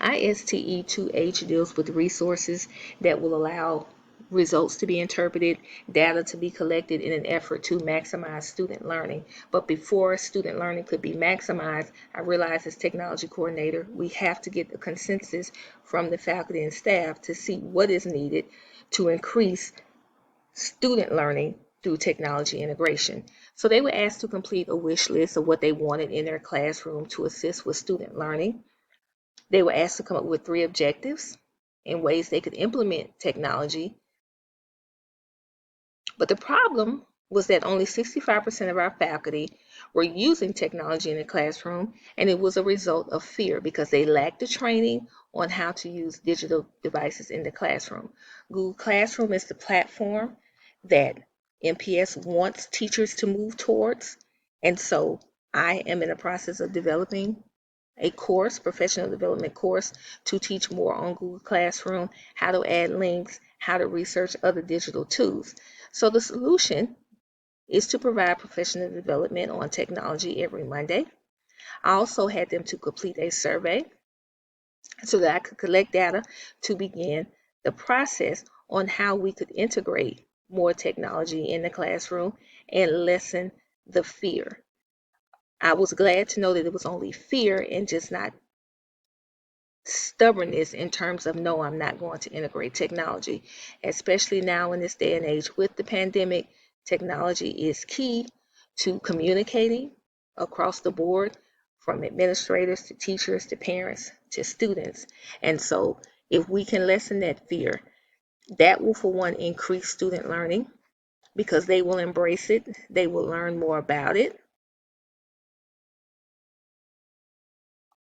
ISTE2H deals with resources that will allow results to be interpreted, data to be collected in an effort to maximize student learning. But before student learning could be maximized, I realized as technology coordinator, we have to get a consensus from the faculty and staff to see what is needed to increase student learning through technology integration. So they were asked to complete a wish list of what they wanted in their classroom to assist with student learning. They were asked to come up with 3 objectives and ways they could implement technology. But the problem was that only 65% of our faculty were using technology in the classroom, and it was a result of fear because they lacked the training on how to use digital devices in the classroom. Google Classroom is the platform that MPS wants teachers to move towards, and so I am in the process of developing a course, professional development course, to teach more on Google Classroom, how to add links, how to research other digital tools. So the solution is to provide professional development on technology every Monday. I also had them to complete a survey so that I could collect data to begin the process on how we could integrate more technology in the classroom and lessen the fear. I was glad to know that it was only fear and just not stubbornness in terms of no, I'm not going to integrate technology, especially now in this day and age with the pandemic. Technology is key to communicating across the board, from administrators to teachers to parents to students. And so if we can lessen that fear, that will for one increase student learning because they will embrace it, they will learn more about it,